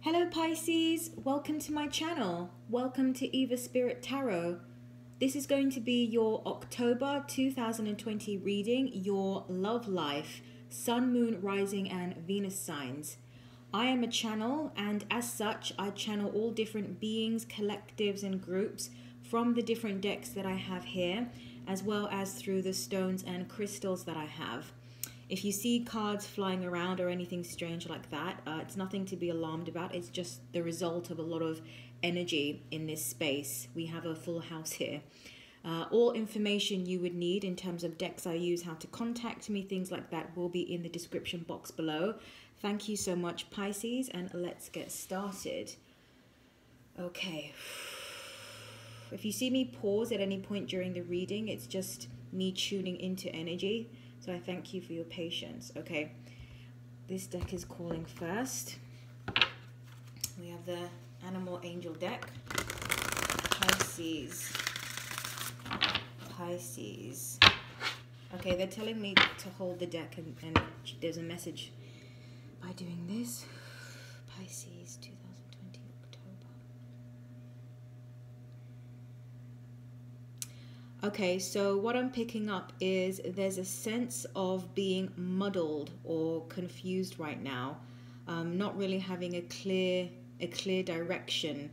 Hello Pisces, welcome to my channel. Welcome to Eva Spirit Tarot. This is going to be your October 2020 reading, your love life, sun, moon, rising and Venus signs. I am a channel, and as such I channel all different beings, collectives and groups from the different decks that I have here, as well as through the stones and crystals that I have. If you see cards flying around or anything strange like that, it's nothing to be alarmed about. It's just the result of a lot of energy in this space. We have a full house here. All information you would need in terms of decks I use, how to contact me, things like that will be in the description box below. Thank you so much, Pisces, and let's get started. Okay. If you see me pause at any point during the reading, it's just me tuning into energy. So I thank you for your patience. Okay, this deck is calling first. We have the Animal Angel deck. Pisces. Pisces. Okay, they're telling me to hold the deck, and there's a message by doing this. Pisces 2020 October. Okay, so what I'm picking up is there's a sense of being muddled or confused right now, not really having a clear direction,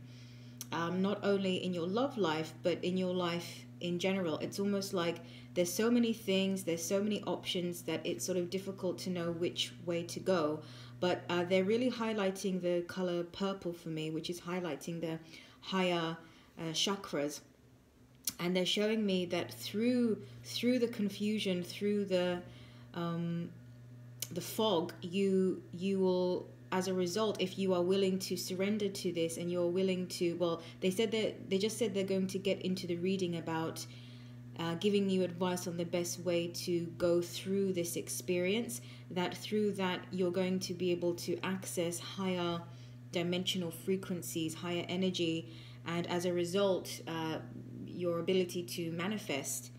not only in your love life but in your life in general. It's almost like there's so many things, there's so many options that it's sort of difficult to know which way to go. But they're really highlighting the color purple for me, which is highlighting the higher chakras. And they're showing me that through the confusion, through the fog, you will, as a result, if you are willing to surrender to this and you're willing to, well, they just said they're going to get into the reading about giving you advice on the best way to go through this experience, that through that you're going to be able to access higher dimensional frequencies, higher energy, and as a result, your ability to manifest.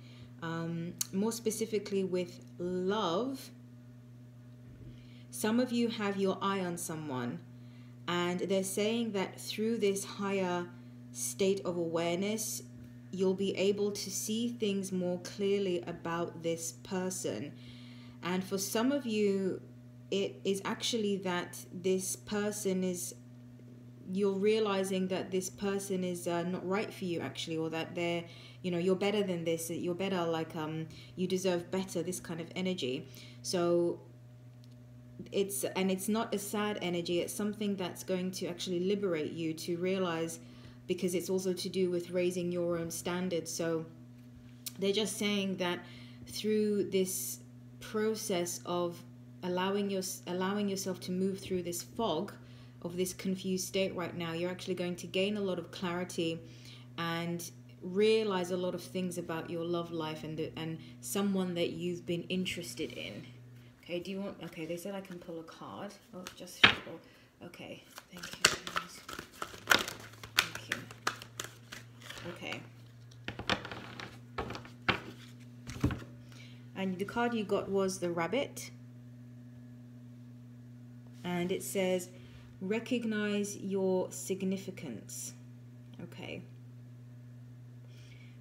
More specifically with love, some of you have your eye on someone, and they're saying that through this higher state of awareness, you'll be able to see things more clearly about this person. And for some of you, it is actually that this person is, you're realizing that this person is not right for you actually, or that they're, you know, you're better than this, you're better, like you deserve better, this kind of energy. So it's not a sad energy, it's something that's going to actually liberate you to realize, because it's also to do with raising your own standards. So they're just saying that through this process of allowing yourself to move through this fog of this confused state right now, you're actually going to gain a lot of clarity and realize a lot of things about your love life and someone that you've been interested in. Okay, do you want, okay, they said I can pull a card. Oh, just shuffle. Okay, thank you. Thank you. Okay. And the card you got was the Rabbit. And it says, recognize your significance. Okay.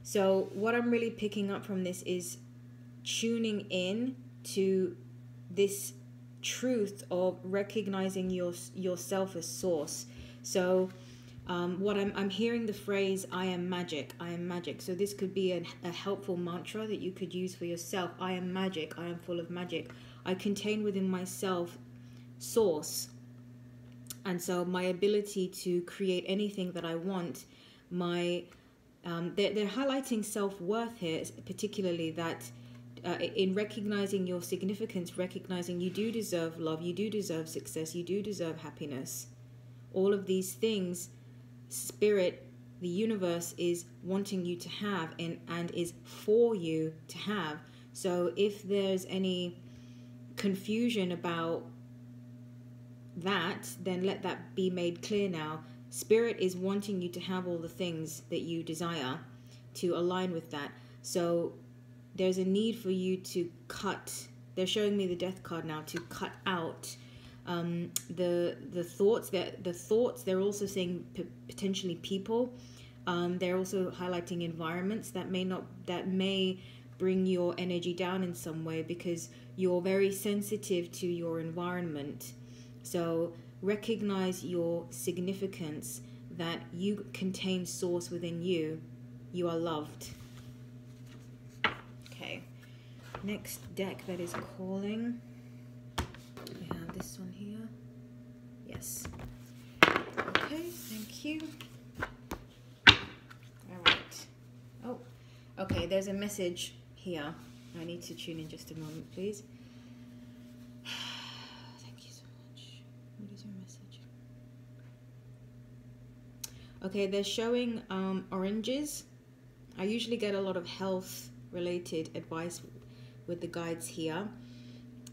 So what I'm really picking up from this is tuning in to this truth of recognizing yourself as source. So what I'm hearing the phrase, I am magic, I am magic. So this could be a helpful mantra that you could use for yourself. I am magic, I am full of magic. I contain within myself source. And so my ability to create anything that I want, they're highlighting self-worth here, particularly that in recognizing your significance, recognizing you do deserve love, you do deserve success, you do deserve happiness. All of these things, Spirit, the universe is wanting you to have and is for you to have. So if there's any confusion about that, then let that be made clear now. Spirit is wanting you to have all the things that you desire, to align with that. So there's a need for you to cut, they're showing me the Death card now, to cut out The thoughts they're also saying potentially people. They're also highlighting environments that may bring your energy down in some way, because you're very sensitive to your environment. So recognize your significance, that you contain source within you. You are loved. Okay, next deck that is calling, we have this one here. Yes. Okay, thank you. All right. Oh, okay, there's a message here. I need to tune in just a moment, please. Thank you so much. What is your message? Okay, they're showing oranges. I usually get a lot of health related advice with the guides here.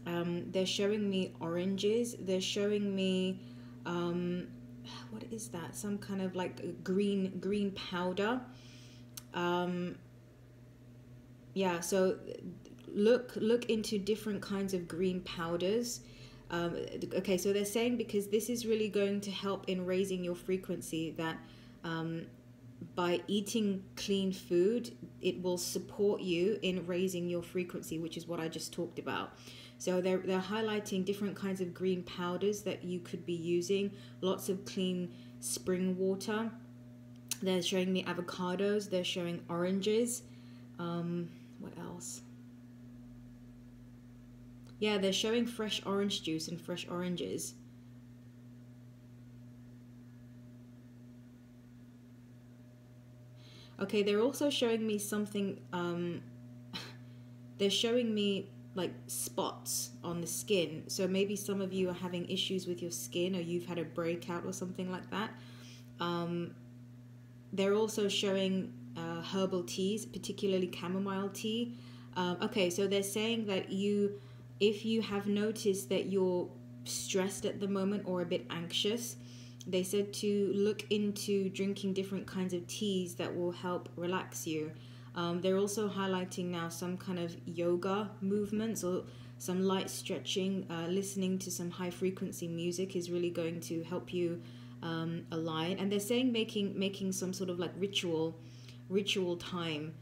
They're showing me oranges. They're showing me what is that? Some kind of like a green powder. Yeah, so look into different kinds of green powders. Okay, so they're saying, because this is really going to help in raising your frequency, that by eating clean food, it will support you in raising your frequency, which is what I just talked about. So they're highlighting different kinds of green powders that you could be using. Lots of clean spring water. They're showing me avocados. They're showing oranges. What else? Yeah, they're showing fresh orange juice and fresh oranges. Okay, they're also showing me something. They're showing me like spots on the skin. So maybe some of you are having issues with your skin, or you've had a breakout or something like that. They're also showing herbal teas, particularly chamomile tea. Okay, so they're saying that if you have noticed that you're stressed at the moment or a bit anxious, they said to look into drinking different kinds of teas that will help relax you. They're also highlighting now some kind of yoga movements or some light stretching. Listening to some high frequency music is really going to help you align. And they're saying making some sort of like ritual time.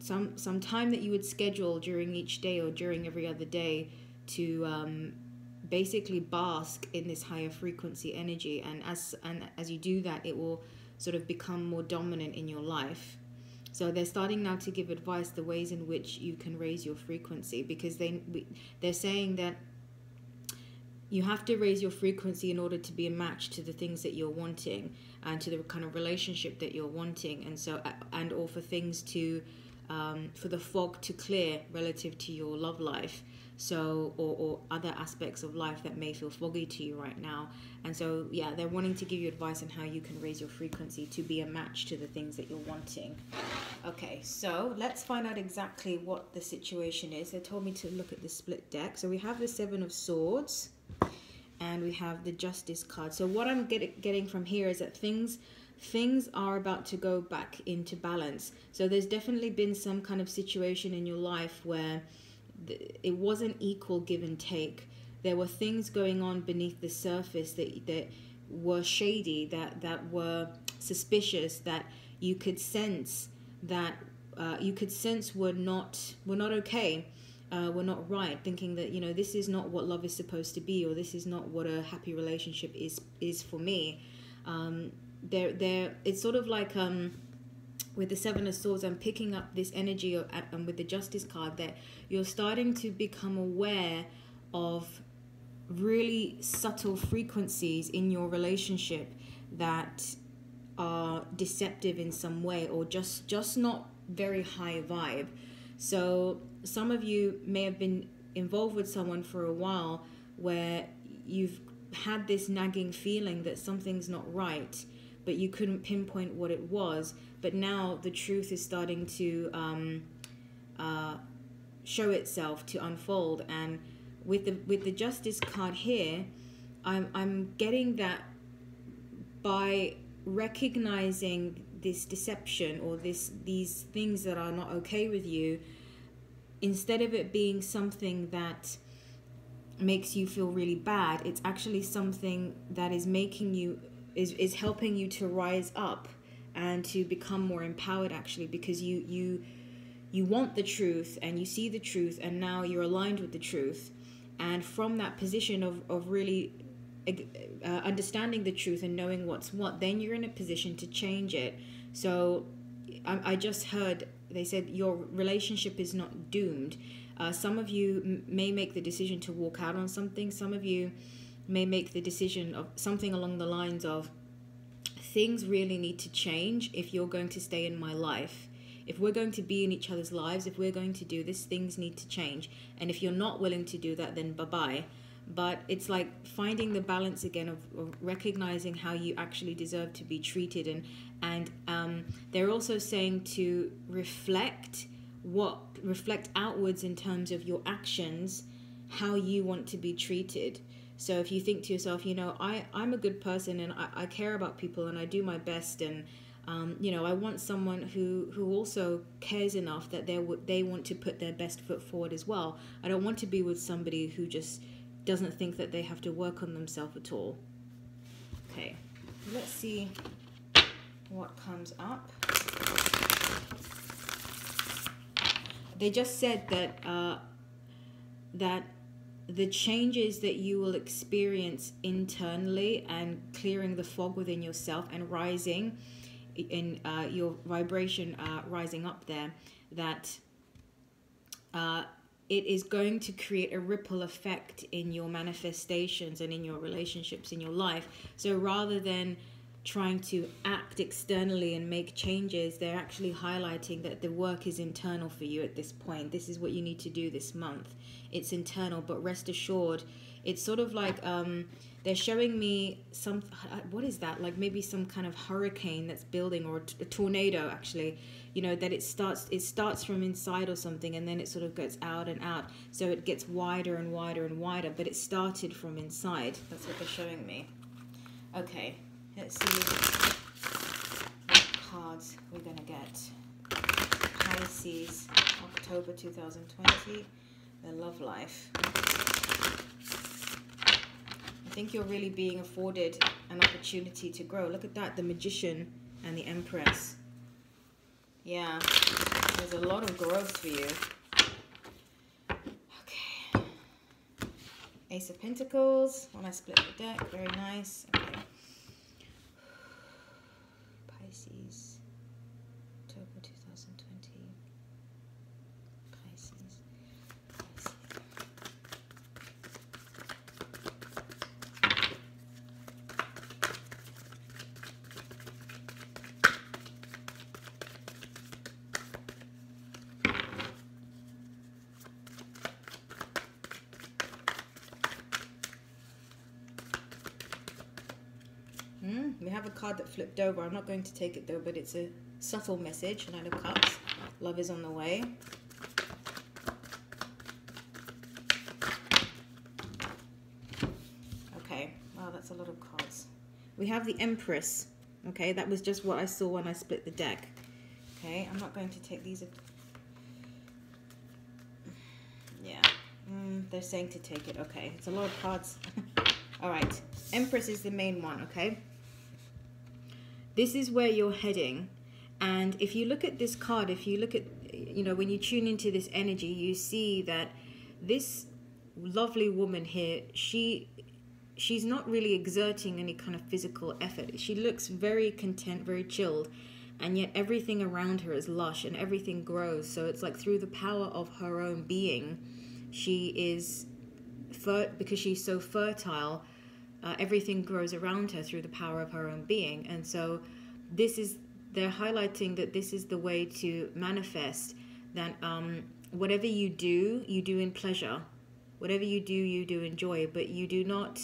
Some time that you would schedule during each day or during every other day to basically bask in this higher frequency energy, and as you do that, it will sort of become more dominant in your life. So they're starting now to give advice, the ways in which you can raise your frequency, because they're saying that you have to raise your frequency in order to be a match to the things that you're wanting and to the kind of relationship that you're wanting, and or for things to for the fog to clear relative to your love life, so or other aspects of life that may feel foggy to you right now. And so yeah, they're wanting to give you advice on how you can raise your frequency to be a match to the things that you're wanting. Okay, so let's find out exactly what the situation is. They told me to look at the split deck. So we have the Seven of Swords and we have the Justice card. So what I'm getting from here is that things are about to go back into balance. So there's definitely been some kind of situation in your life where it wasn't equal give and take. There were things going on beneath the surface that were shady, that were suspicious, that you could sense were not okay, were not right, thinking that, you know, this is not what love is supposed to be, or this is not what a happy relationship is for me. It's sort of like with the Seven of Swords, I'm picking up this energy with the Justice card, that you're starting to become aware of really subtle frequencies in your relationship that are deceptive in some way, or just not very high vibe. So some of you may have been involved with someone for a while where you've had this nagging feeling that something's not right, but you couldn't pinpoint what it was. But now the truth is starting to show itself, to unfold. And with the Justice card here, I'm getting that by recognizing this deception or these things that are not okay with you, instead of it being something that makes you feel really bad, it's actually something that is making you, is helping you to rise up and to become more empowered, actually, because you want the truth and you see the truth, and now you're aligned with the truth. And from that position of really understanding the truth and knowing what's what, then you're in a position to change it. So I just heard, they said your relationship is not doomed. Some of you may make the decision to walk out on something. Some of you may make the decision of something along the lines of, things really need to change if you're going to stay in my life. If we're going to be in each other's lives, if we're going to do this, things need to change. And if you're not willing to do that, then bye-bye. But it's like finding the balance again of recognizing how you actually deserve to be treated. And they're also saying to reflect outwards in terms of your actions, how you want to be treated. So if you think to yourself, I'm a good person and I care about people and I do my best, and I want someone who also cares enough that they want to put their best foot forward as well. I don't want to be with somebody who just doesn't think that they have to work on themselves at all. Okay, let's see what comes up. They just said that that the changes that you will experience internally and clearing the fog within yourself and rising in your vibration, rising up there, that it is going to create a ripple effect in your manifestations and in your relationships in your life. So rather than trying to act externally and make changes, they're actually highlighting that the work is internal for you at this point. This is what you need to do this month. It's internal, but rest assured, it's sort of like they're showing me some, what is that? Like maybe some kind of hurricane that's building, or a tornado actually, that it starts from inside or something, and then it sort of goes out and out. So it gets wider and wider and wider, but it started from inside. That's what they're showing me. Okay. Let's see what cards we're going to get. Pisces, October 2020, their love life. I think you're really being afforded an opportunity to grow. Look at that, the Magician and the Empress. Yeah, there's a lot of growth for you. Okay. Ace of Pentacles, when I split the deck, very nice. Okay. Pisces, October 2020, Pisces. We have a card that flipped over. I'm not going to take it though, but it's a subtle message. Knight of Cups. Love is on the way. Okay. Wow, that's a lot of cards. We have the Empress. Okay, that was just what I saw when I split the deck. Okay, I'm not going to take these. Yeah. They're saying to take it. Okay, it's a lot of cards. All right. Empress is the main one, okay? This is where you're heading. And if you look at this card, if you look at, when you tune into this energy, you see that this lovely woman here, she's not really exerting any kind of physical effort. She looks very content, very chilled, and yet everything around her is lush and everything grows. So it's like through the power of her own being, she is, because she's so fertile, everything grows around her through the power of her own being. And so they're highlighting that this is the way to manifest that whatever you do in pleasure. Whatever you do in joy, but you do not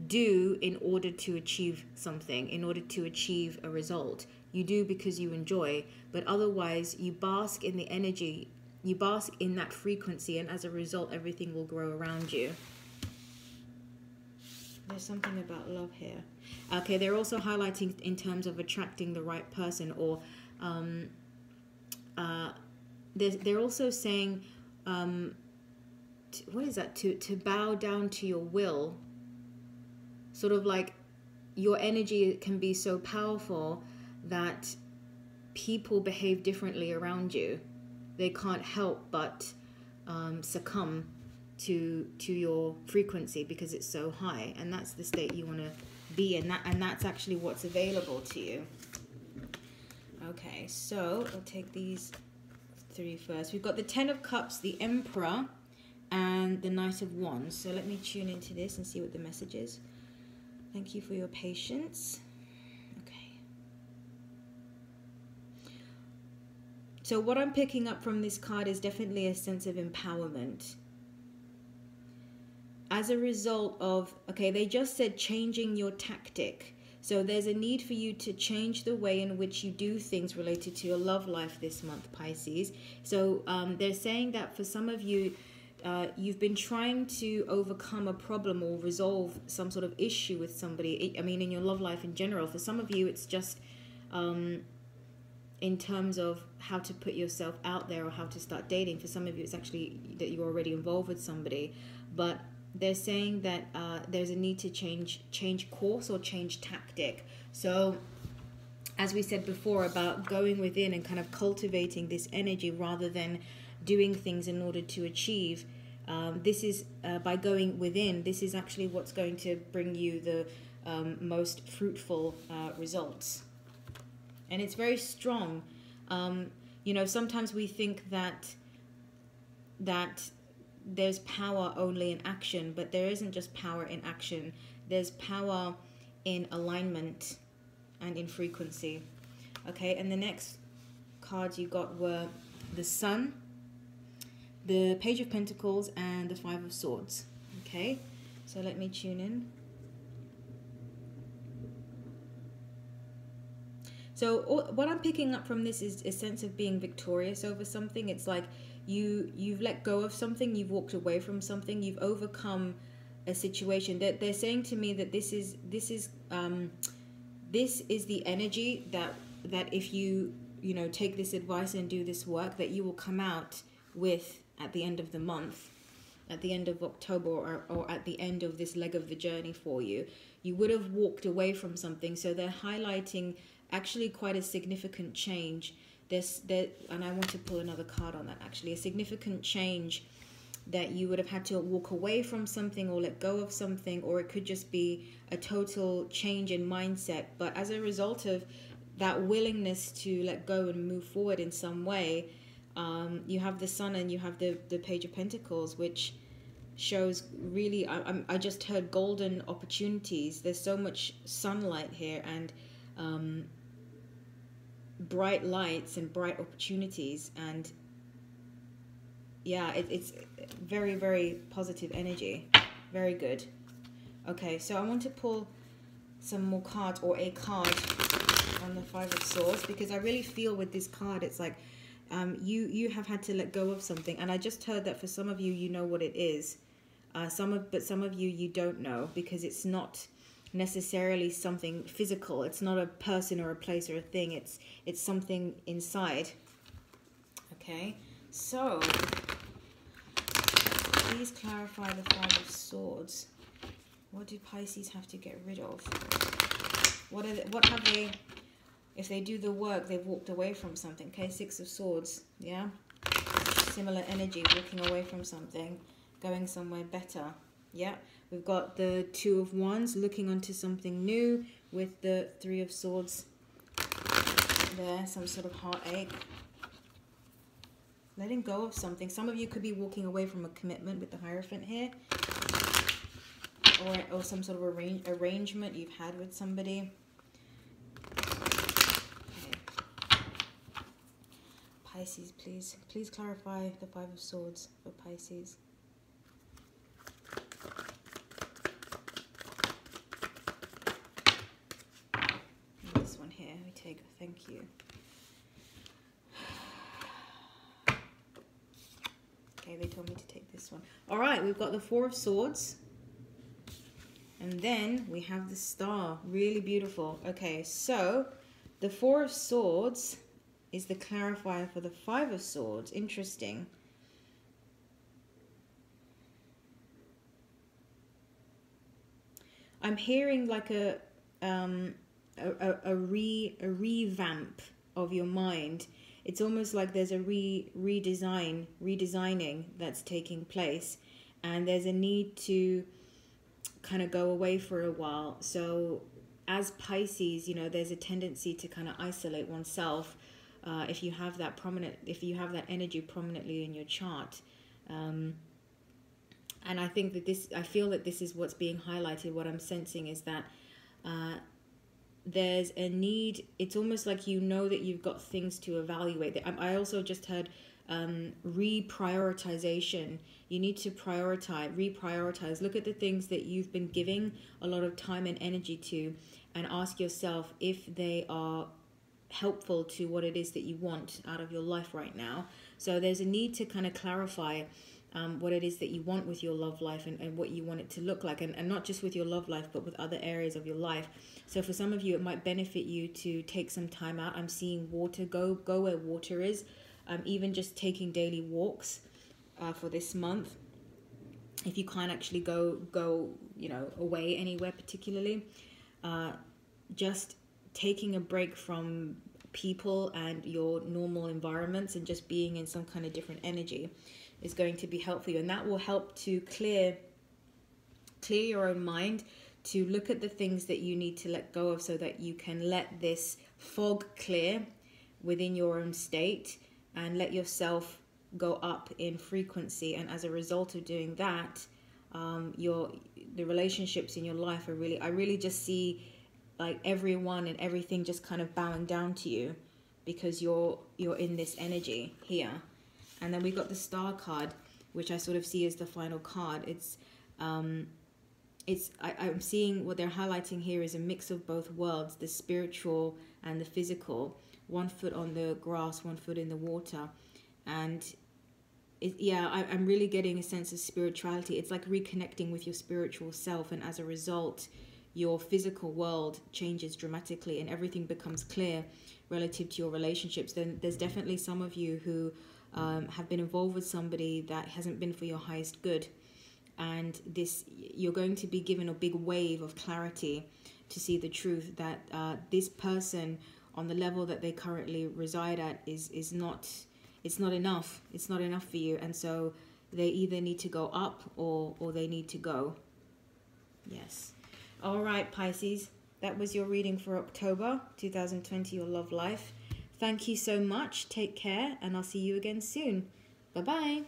do in order to achieve something, in order to achieve a result. You do because you enjoy, but otherwise you bask in the energy, you bask in that frequency, and as a result everything will grow around you. There's something about love here. Okay, they're also highlighting in terms of attracting the right person, or they're also saying what is that? To bow down to your will. Sort of like your energy can be so powerful that people behave differently around you. They can't help but succumb to your frequency because it's so high, and that's the state you want to be in. And that's actually what's available to you. Okay, so I'll take these three first. We've got the Ten of Cups, the Emperor, and the Knight of Wands. So let me tune into this and see what the message is. Thank you for your patience. Okay. So what I'm picking up from this card is definitely a sense of empowerment. As a result of, okay, they just said changing your tactic. So there's a need for you to change the way in which you do things related to your love life this month, Pisces. So they're saying that for some of you, you've been trying to overcome a problem or resolve some sort of issue with somebody. I mean, in your love life in general. For some of you, it's just in terms of how to put yourself out there or how to start dating. For some of you, it's actually that you're already involved with somebody. But they're saying that there's a need to change course or change tactic. So as we said before about going within and kind of cultivating this energy rather than doing things in order to achieve, this is by going within, this is actually what's going to bring you the most fruitful results. And it's very strong. You know, sometimes we think that there's power only in action, but there isn't just power in action. There's power in alignment and in frequency. Okay, and the next cards you got were the Sun, the Page of Pentacles, and the Five of Swords. Okay, so let me tune in. So what I'm picking up from this is a sense of being victorious over something. It's like you've let go of something, you've walked away from something, you've overcome a situation. They're saying to me that this is the energy that if you take this advice and do this work, that you will come out with at the end of the month, at the end of October, or at the end of this leg of the journey for you. You would have walked away from something. So they're highlighting actually quite a significant change. And I want to pull another card on that, actually. A significant change that you would have had to walk away from something or let go of something, or it could just be a total change in mindset. But as a result of that willingness to let go and move forward in some way, you have the Sun and you have the Page of Pentacles, which shows really, I just heard golden opportunities. There's so much sunlight here, and bright lights and bright opportunities, and yeah, it's very, very positive energy. Very good. Okay, so I want to pull some more cards, or a card on the Five of Swords, because I really feel with this card it's like you have had to let go of something, and I just heard that for some of you, you know what it is. But some of you don't know, because it's not necessarily something physical. It's not a person or a place or a thing. It's something inside. Okay, so please clarify the Five of Swords. What do Pisces have to get rid of? What have they? If they do the work, they've walked away from something. Okay, Six of Swords. Yeah, similar energy, walking away from something, going somewhere better. Yeah, we've got the Two of Wands, looking onto something new, with the Three of Swords there, some sort of heartache. Letting go of something. Some of you could be walking away from a commitment with the Hierophant here, or some sort of arrangement you've had with somebody. Okay. Pisces, please clarify the Five of Swords for Pisces. This one here, we take, thank you. Okay, they told me to take this one. All right, we've got the Four of Swords. And then we have the Star. Really beautiful. Okay, so the Four of Swords is the clarifier for the Five of Swords. Interesting. I'm hearing like a revamp of your mind. It's almost like there's a redesigning that's taking place, and there's a need to kind of go away for a while. So as Pisces, you know, there's a tendency to kind of isolate oneself if you have that energy prominently in your chart. And I think that I feel that this is what's being highlighted. What I'm sensing is that there's a need. It's almost like you know that you've got things to evaluate. I also just heard reprioritization. You need to reprioritize. Look at the things that you've been giving a lot of time and energy to, and ask yourself if they are helpful to what it is that you want out of your life right now. So there's a need to kind of clarify what it is that you want with your love life, and what you want it to look like, and not just with your love life, but with other areas of your life. So for some of you, it might benefit you to take some time out. I'm seeing water. Go where water is. Even just taking daily walks for this month. If you can't actually go away anywhere particularly, just taking a break from people and your normal environments and just being in some kind of different energy is going to be helpful, and that will help to clear your own mind, to look at the things that you need to let go of, so that you can let this fog clear within your own state and let yourself go up in frequency. And as a result of doing that, the relationships in your life are I really just see like everyone and everything just kind of bowing down to you, because you're in this energy here. And then we got the Star card, which I sort of see as the final card. I'm seeing what they're highlighting here is a mix of both worlds, the spiritual and the physical. 1 foot on the grass, 1 foot in the water. And I'm really getting a sense of spirituality. It's like reconnecting with your spiritual self, and as a result, your physical world changes dramatically and everything becomes clear relative to your relationships. Then there's definitely some of you who have been involved with somebody that hasn't been for your highest good, and you're going to be given a big wave of clarity to see the truth that this person, on the level that they currently reside at, is not enough. It's not enough for you, and so they either need to go up or they need to go. Yes. All right, Pisces, that was your reading for October 2020, your love life. Thank you so much. Take care, and I'll see you again soon. Bye-bye.